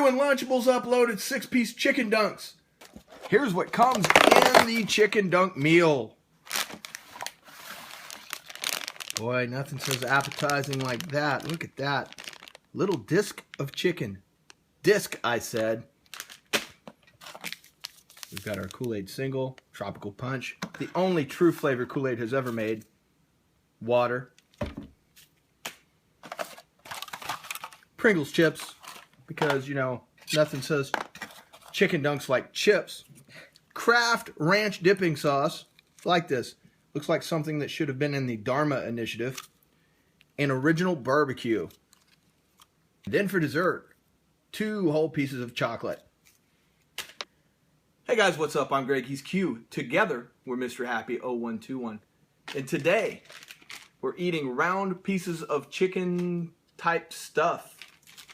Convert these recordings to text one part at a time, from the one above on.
doing Lunchables uploaded 6-piece chicken dunks. Here's what comes in the chicken dunk meal. Boy, nothing says appetizing like that. Look at that. Little disc of chicken. Disc, I said. We've got our Kool-Aid single, tropical punch. The only true flavor Kool-Aid has ever made. Water. Pringles chips, because, you know, nothing says chicken dunks like chips. Kraft ranch dipping sauce, like this. Looks like something that should have been in the Dharma initiative. And original barbecue. Then for dessert, 2 whole pieces of chocolate. Hey guys, what's up? I'm Greg, he's Q. Together, we're Mr. Happy 0121. And today, we're eating round pieces of chicken type stuff.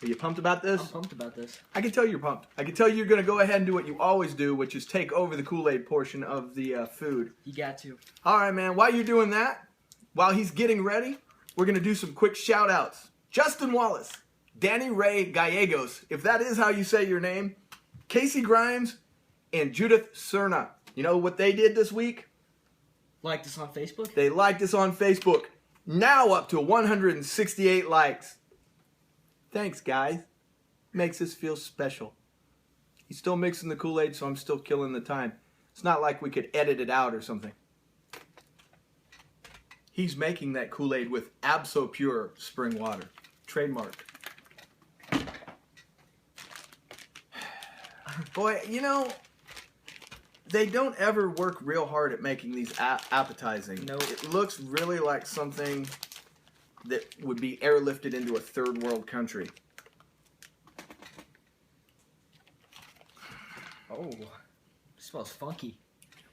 Are you pumped about this? I'm pumped about this. I can tell you're pumped. I can tell you're going to go ahead and do what you always do, which is take over the Kool-Aid portion of the food. You got to. All right, man. While you're doing that, while he's getting ready, we're going to do some quick shout-outs. Justin Wallace, Danny Ray Gallegos, if that is how you say your name, Casey Grimes, and Judith Cerna. You know what they did this week? Liked us on Facebook? They liked us on Facebook. Now up to 168 likes. Thanks, guys. Makes us feel special. He's still mixing the Kool-Aid, so I'm still killing the time. It's not like we could edit it out or something. He's making that Kool-Aid with Abso-Pure spring water. Trademark. Boy, you know, they don't ever work real hard at making these appetizing. No. It looks really like something that would be airlifted into a third world country. Oh, it smells funky.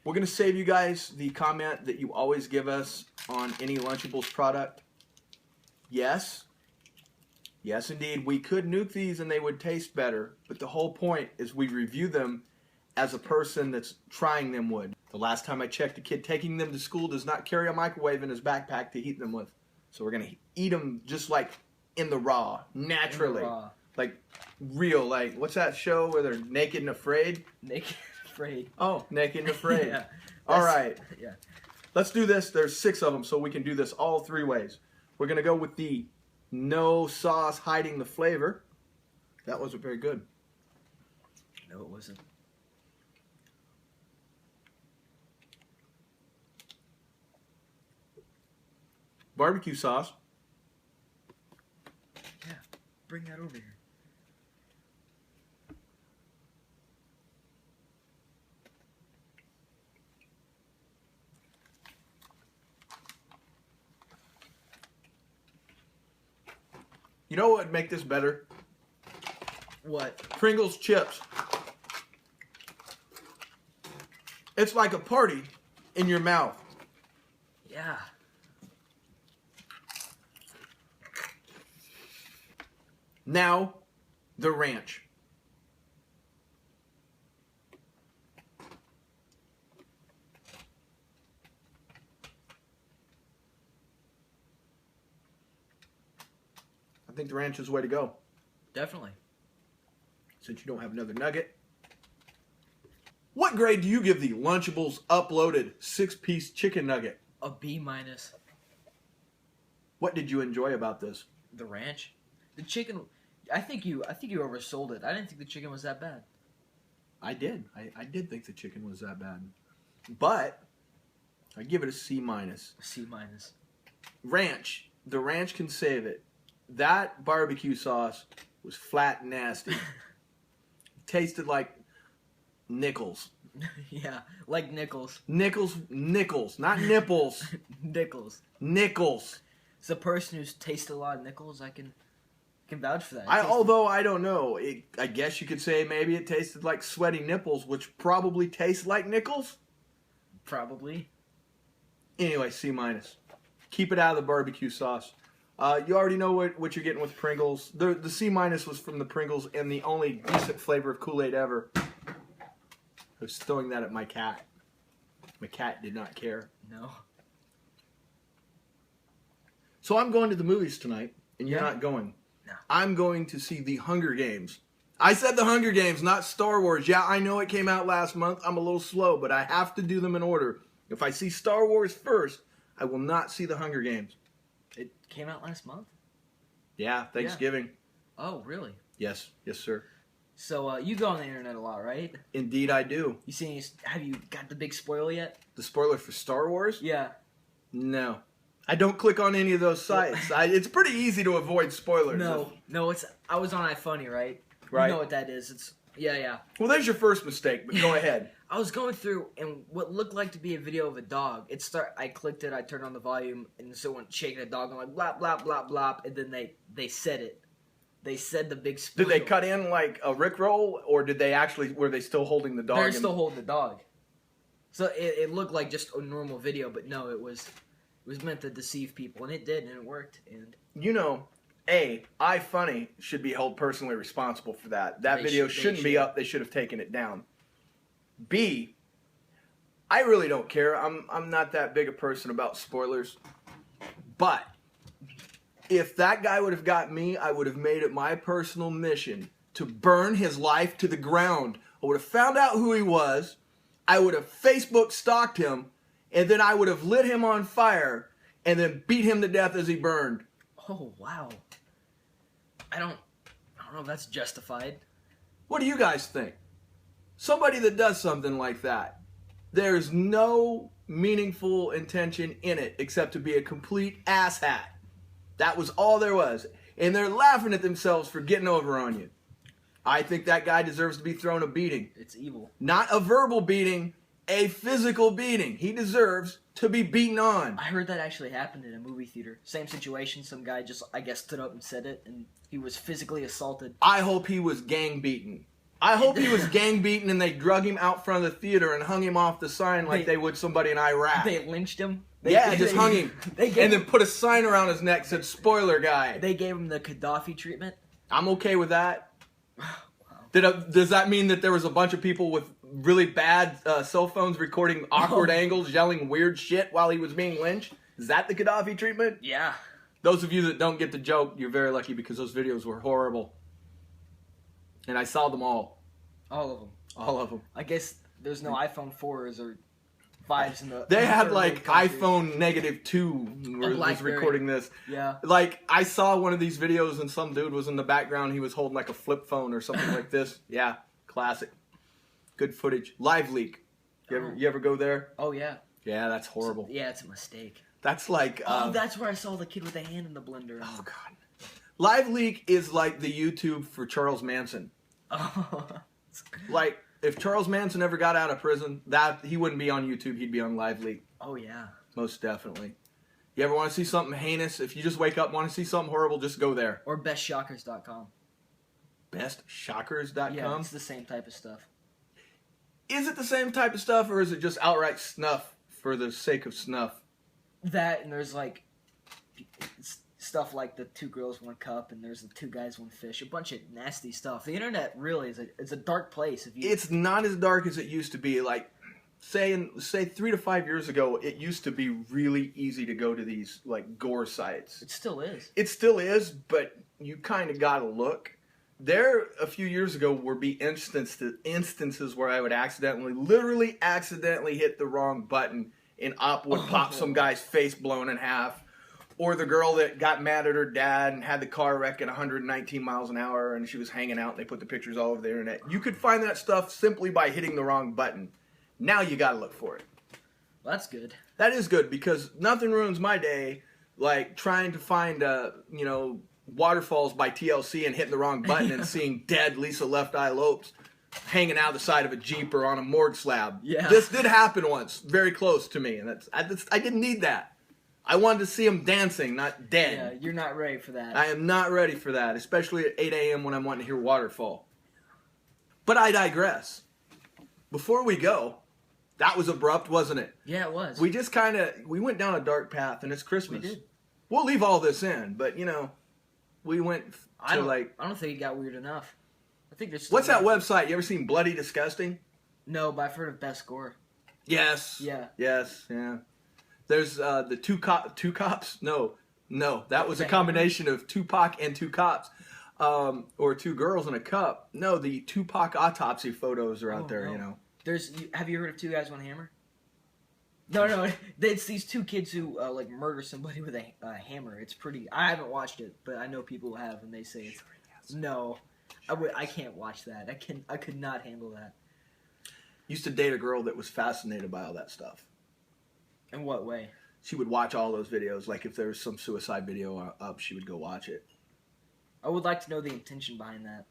We're going to save you guys the comment that you always give us on any Lunchables product. Yes. Yes, indeed. We could nuke these and they would taste better. But the whole point is we review them as a person that's trying them would. The last time I checked, a kid taking them to school does not carry a microwave in his backpack to heat them with. So we're going to eat them just like in the raw, naturally. In the raw. Like real, like, what's that show where they're naked and afraid? Naked and afraid. Oh, naked and afraid. Yeah. All right. Yeah. Let's do this. There's 6 of them, so we can do this all 3 ways. We're going to go with the no sauce hiding the flavor. That wasn't very good. No, it wasn't. Barbecue sauce. Yeah, bring that over here. You know what would make this better? What? Pringles chips. It's like a party in your mouth. Yeah. Now, the ranch. I think the ranch is the way to go. Definitely. Since you don't have another nugget. What grade do you give the Lunchables uploaded 6-piece chicken nugget? A B-. What did you enjoy about this? The ranch. The chicken. I think you oversold it. I didn't think the chicken was that bad. I did. I did think the chicken was that bad. But I give it a C-. C-. Ranch. The ranch can save it. That barbecue sauce was flat and nasty. Tasted like nickels. Yeah, like nickels. Nickels, not nipples. Nickels. Nickels. As a person who's tasted a lot of nickels, I can vouch for that. Although I don't know, I guess you could say maybe it tasted like sweaty nipples, which probably tastes like nickels. Probably. Anyway, C-. Keep it out of the barbecue sauce. You already know what you're getting with Pringles. The C- was from the Pringles and the only decent flavor of Kool-Aid ever. I was throwing that at my cat. My cat did not care. No. So I'm going to the movies tonight, and you're Yeah. not going. No. I'm going to see The Hunger Games. I said the Hunger Games, not Star Wars. Yeah, I know it came out last month. I'm a little slow, but I have to do them in order. If I see Star Wars first, I will not see the Hunger Games. It came out last month? Yeah, Thanksgiving. Oh, really? Yes, sir. So you go on the internet a lot, right? Indeed, I do. Have you got the big spoiler yet? The spoiler for Star Wars? Yeah. No. I don't click on any of those sites. It's pretty easy to avoid spoilers. No, I was on iFunny, right? Right. You know what that is. Yeah. Well, there's your first mistake, but go ahead. I was going through, and what looked like to be a video of a dog. I clicked it, I turned on the volume, and someone shaking a dog, I'm like, blah, blah, blah, blah, and then they said it. They said the big spoiler. Did they cut in like a Rickroll, or were they still holding the dog? They're still holding the dog. So it looked like just a normal video, but no, it was meant to deceive people, and it did, and it worked. And iFunny should be held personally responsible for that. That video shouldn't be up. They should have taken it down. B, I really don't care. I'm not that big a person about spoilers. But if that guy would have got me, I would have made it my personal mission to burn his life to the ground. I would have found out who he was. I would have Facebook stalked him, and then I would have lit him on fire and then beat him to death as he burned. Oh, wow. I don't know if that's justified. What do you guys think? Somebody that does something like that, there's no meaningful intention in it except to be a complete asshat. That was all there was. And they're laughing at themselves for getting over on you. I think that guy deserves to be thrown a beating. It's evil. Not a verbal beating, a physical beating. He deserves to be beaten on. I heard that actually happened in a movie theater. Same situation. Some guy just, I guess, stood up and said it, and he was physically assaulted. I hope he was gang beaten. I hope he was gang beaten and they drug him out front of the theater and hung him off the sign like they would somebody in Iraq. They lynched him? Just hung him. And then put a sign around his neck that said, "Spoiler guy." They gave him the Gaddafi treatment? I'm okay with that. Wow. Does that mean that there was a bunch of people with really bad cell phones recording awkward angles, yelling weird shit while he was being lynched? Is that the Gaddafi treatment? Yeah. Those of you that don't get the joke, you're very lucky because those videos were horrible. And I saw them all. All of them. All of them. I guess there's no iPhone 4s or 5s in the... They had like iPhone -2 was recording this. Yeah. Like, I saw one of these videos and some dude was in the background. He was holding like a flip phone or something like this. Yeah. Classic. Good footage. Live leak. You ever go there? Oh, yeah. Yeah, that's horrible. Yeah, it's a mistake. That's like... that's where I saw the kid with the hand in the blender. Oh, God. Live leak is like the YouTube for Charles Manson. Oh. Like, if Charles Manson ever got out of prison, he wouldn't be on YouTube, he'd be on Live Leak. Oh, yeah. Most definitely. You ever want to see something heinous? If you just wake up and want to see something horrible, just go there. Or bestshockers.com. Bestshockers.com? Yeah, it's the same type of stuff. Is it the same type of stuff, or is it just outright snuff for the sake of snuff? That, and there's like stuff like the 2 girls, 1 cup, and there's the 2 guys, 1 fish. A bunch of nasty stuff. The internet really is a dark place. It's not as dark as it used to be. Like, say 3 to 5 years ago, it used to be really easy to go to these like gore sites. It still is. It still is, but you kind of gotta look. There, a few years ago, would be instances where I would literally accidentally hit the wrong button, and up would pop some guy's face blown in half. Or the girl that got mad at her dad and had the car wreck at 119 miles an hour and she was hanging out and they put the pictures all over the internet. You could find that stuff simply by hitting the wrong button. Now you gotta look for it. Well, that's good. That is good because nothing ruins my day like trying to find, Waterfalls by TLC and hitting the wrong button and seeing dead Lisa Left Eye Lopes hanging out the side of a Jeep or on a morgue slab. Yeah. This did happen once, very close to me, and I didn't need that. I wanted to see him dancing, not dead. Yeah, you're not ready for that. I am not ready for that, especially at 8 a.m. when I'm wanting to hear Waterfall. But I digress. Before we go, that was abrupt, wasn't it? Yeah, it was. We just we went down a dark path, and it's Christmas. We did. We'll leave all this in, but, we went to I don't think it got weird enough. I think there's... What's that website? You ever seen Bloody Disgusting? No, but I've heard of Best Gore. Yes. Yeah. Yes, yeah. There's the two cops. No, that was a combination of Tupac and 2 cops. or two girls in a cup. No, the Tupac autopsy photos are out there. No. You know. Have you heard of Two Guys One Hammer? No, it's these two kids who like murder somebody with a hammer. It's pretty. I haven't watched it, but I know people who have, and they say it's no. I can't watch that. I could not handle that. Used to date a girl that was fascinated by all that stuff. In what way? She would watch all those videos. Like if there was some suicide video up, she would go watch it. I would like to know the intention behind that.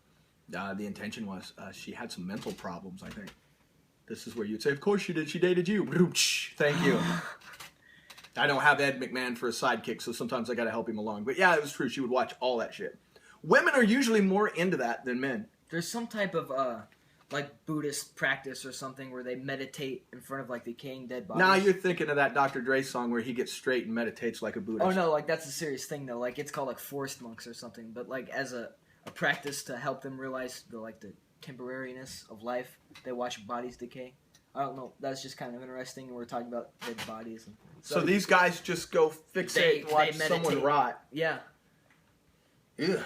The intention was she had some mental problems, I think. This is where you'd say, of course she did. She dated you. Thank you. I don't have Ed McMahon for a sidekick, so sometimes I got to help him along. But yeah, it was true. She would watch all that shit. Women are usually more into that than men. There's some type of like Buddhist practice or something where they meditate in front of like decaying dead bodies. Nah, you're thinking of that Dr. Dre song where he gets straight and meditates like a Buddhist. Oh no, like that's a serious thing though. Like it's called like forest monks or something. But like as a practice to help them realize the temporariness of life, they watch bodies decay. I don't know. That's just kind of interesting. We're talking about dead bodies. And so these guys just go fixate and watch someone rot. Yeah. Ew.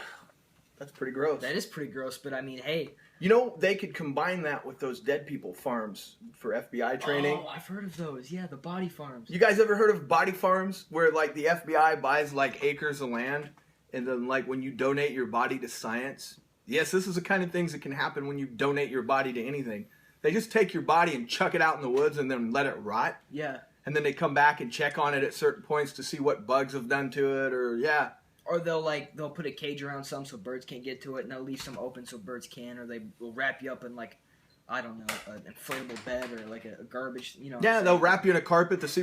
That's pretty gross. That is pretty gross, but I mean, hey. You know, they could combine that with those dead people farms for FBI training. Oh, I've heard of those. Yeah, the body farms. You guys ever heard of body farms where, like, the FBI buys, like, acres of land and then, like, when you donate your body to science? Yes, this is the kind of things that can happen when you donate your body to anything. They just take your body and chuck it out in the woods and then let it rot. Yeah. And then they come back and check on it at certain points to see what bugs have done to it or, yeah. Or they'll put a cage around some so birds can't get to it, and they'll leave some open so birds can, or they will wrap you up in like, I don't know, an inflatable bed or like a garbage, you know. Yeah, they'll wrap you in a carpet to see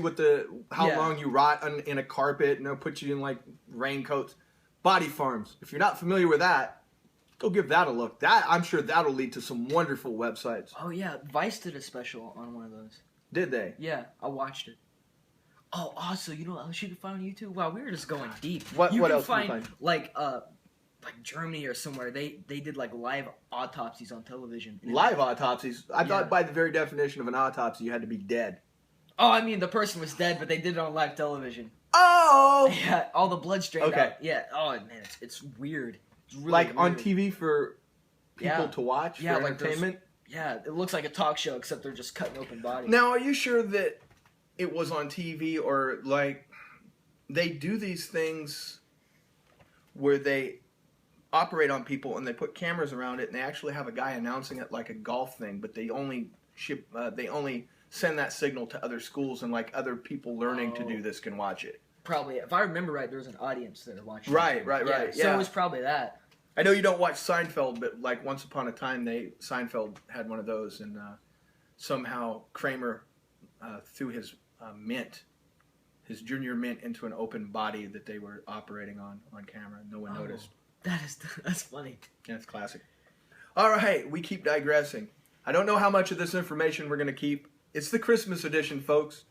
how long you rot in a carpet, and they'll put you in like raincoats. Body farms. If you're not familiar with that, go give that a look. I'm sure that'll lead to some wonderful websites. Oh yeah, Vice did a special on one of those. Did they? Yeah, I watched it. Oh, also, you know what else you can find on YouTube? Wow, we were just going deep. What else can you find? Like Germany or somewhere, they did like live autopsies on television. Live autopsies? I thought by the very definition of an autopsy, you had to be dead. Oh, I mean, the person was dead, but they did it on live television. Oh! Yeah, all the blood strained out. Yeah, oh man, it's weird. It's really like weird. on TV for people to watch, for entertainment? Yeah, it looks like a talk show, except they're just cutting open bodies. Now, are you sure that it was on TV, or like they do these things where they operate on people and they put cameras around it and they actually have a guy announcing it like a golf thing, but they only send that signal to other schools and like other people learning to do this can watch it. Probably, if I remember right, there was an audience there watching. Right. Yeah. So it was probably that. I know you don't watch Seinfeld, but like once upon a time, Seinfeld had one of those, and somehow Kramer threw his his junior mint into an open body that they were operating on camera. No one noticed. That's funny. Yeah, it's classic. All right, we keep digressing. I don't know how much of this information we're going to keep. It's the Christmas edition, folks.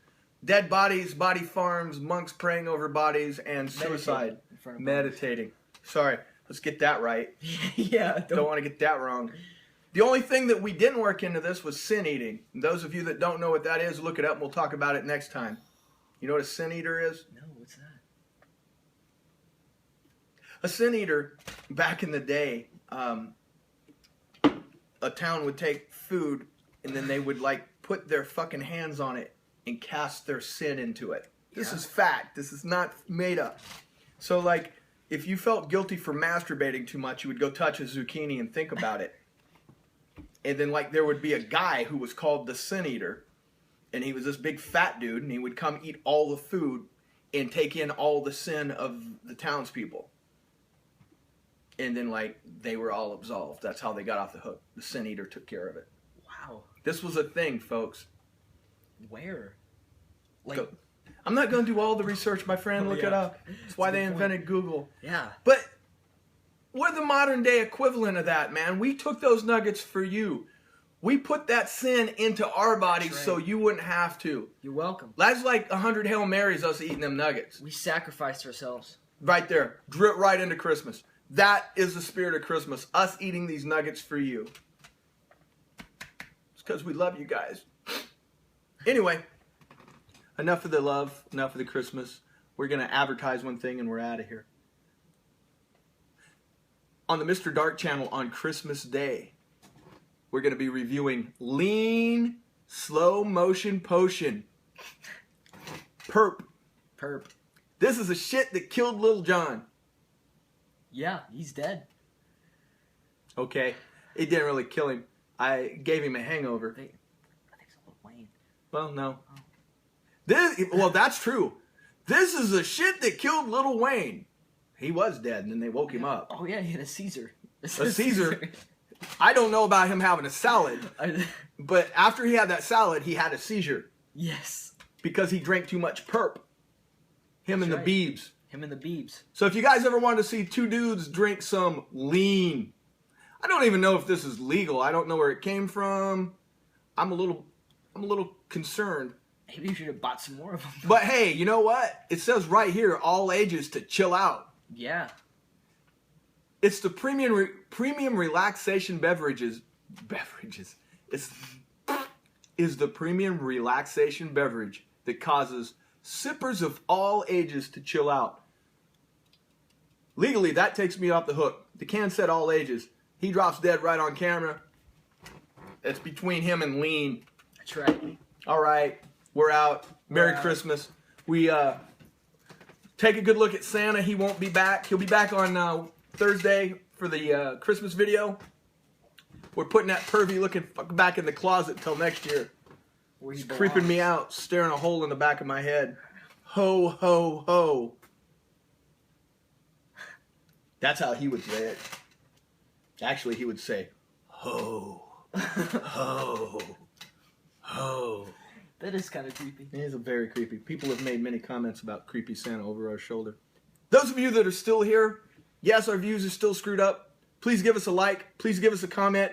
Dead bodies, body farms, monks praying over bodies, and suicide. Meditating. Sorry, let's get that right. Yeah. Don't want to get that wrong. The only thing that we didn't work into this was sin eating. And those of you that don't know what that is, look it up and we'll talk about it next time. You know what a sin eater is? No, what's that? A sin eater, back in the day, a town would take food and then they would like put their fucking hands on it and cast their sin into it. This is fact. This is not made up. So like, if you felt guilty for masturbating too much, you would go touch a zucchini and think about it. And then, like, there would be a guy who was called the Sin Eater. And he was this big fat dude. And he would come eat all the food and take in all the sin of the townspeople. And then, like, they were all absolved. That's how they got off the hook. The Sin Eater took care of it. Wow. This was a thing, folks. Where? Like, I'm not going to do all the research, my friend. Look it up. That's why they invented Google. Yeah. But we're the modern day equivalent of that, man. We took those nuggets for you. We put that sin into our bodies so you wouldn't have to. You're welcome. That's like 100 Hail Marys, us eating them nuggets. We sacrificed ourselves. Right there. Drip right into Christmas. That is the spirit of Christmas. Us eating these nuggets for you. It's because we love you guys. Anyway, enough of the love, enough of the Christmas. We're going to advertise one thing and we're out of here. On the Mr. Dark channel on Christmas Day, we're going to be reviewing Lean Slow Motion Potion. Perp. Perp. This is the shit that killed Little John. Yeah, he's dead. Okay. It didn't really kill him. I gave him a hangover. I think it's Lil Wayne. Well, no. Well, that's true. This is the shit that killed Little Wayne. He was dead, and then they woke him up. Oh, yeah, he had a Caesar. A Caesar? I don't know about him having a salad, but after he had that salad, he had a seizure. Yes. Because he drank too much perp. Him and the Beebs. Him and the Beebs. So if you guys ever wanted to see two dudes drink some lean, I don't even know if this is legal. I don't know where it came from. I'm a little concerned. Maybe you should have bought some more of them. But hey, you know what? It says right here, all ages to chill out. Yeah. It's the premium relaxation beverages. Is the premium relaxation beverage that causes sippers of all ages to chill out. Legally, that takes me off the hook. The can said all ages. He drops dead right on camera. It's between him and Lean. That's right. All right, we're out. Merry Christmas. We take a good look at Santa. He won't be back. He'll be back on Thursday for the Christmas video. We're putting that pervy looking fuck back in the closet till next year. He's creeping me out, staring a hole in the back of my head. Ho, ho, ho. That's how he would say it. Actually, he would say, ho, ho, ho. That is kind of creepy. It is very creepy. People have made many comments about creepy Santa over our shoulder. Those of you that are still here, yes, our views are still screwed up. Please give us a like. Please give us a comment.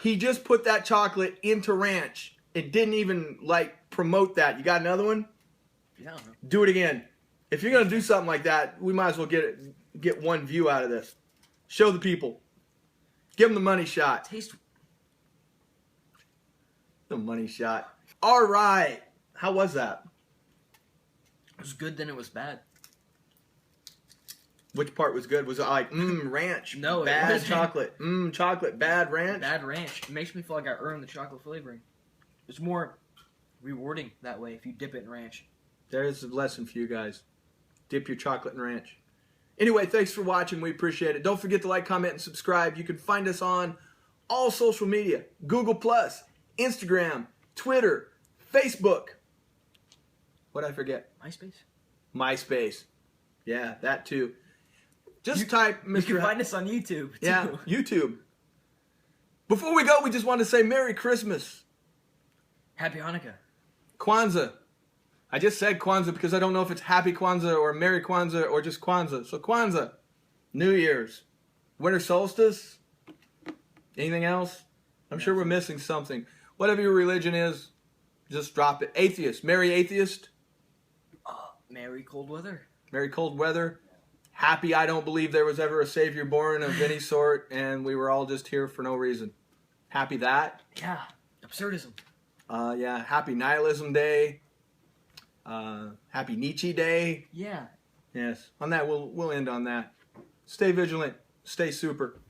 He just put that chocolate into ranch. It didn't even, promote that. You got another one? Yeah. Do it again. If you're going to do something like that, we might as well get one view out of this. Show the people. Give them the money shot. Taste. The money shot. All right. How was that? It was good, then it was bad. Which part was good? Was it like, ranch? No, bad it wasn't. chocolate. Chocolate, bad ranch? Bad ranch. It makes me feel like I earned the chocolate flavoring. It's more rewarding that way if you dip it in ranch. There's a lesson for you guys. Dip your chocolate in ranch. Anyway, thanks for watching. We appreciate it. Don't forget to like, comment, and subscribe. You can find us on all social media. Google+, Instagram, Twitter, Facebook. What'd I forget? MySpace. Yeah, that too. Just type Mr. You can find us on YouTube, too. Yeah, YouTube. Before we go, we just want to say Merry Christmas. Happy Hanukkah. Kwanzaa. I just said Kwanzaa because I don't know if it's Happy Kwanzaa or Merry Kwanzaa or just Kwanzaa. So Kwanzaa. New Year's. Winter solstice. Anything else? I'm sure we're missing something. Whatever your religion is, just drop it. Atheist. Merry Atheist. Merry cold weather. Merry cold weather. Happy I don't believe there was ever a savior born of any sort and we were all just here for no reason. Happy that. Yeah. Absurdism. Yeah. Happy Nihilism Day. Happy Nietzsche Day. Yeah. Yes. On that, we'll end on that. Stay vigilant. Stay super.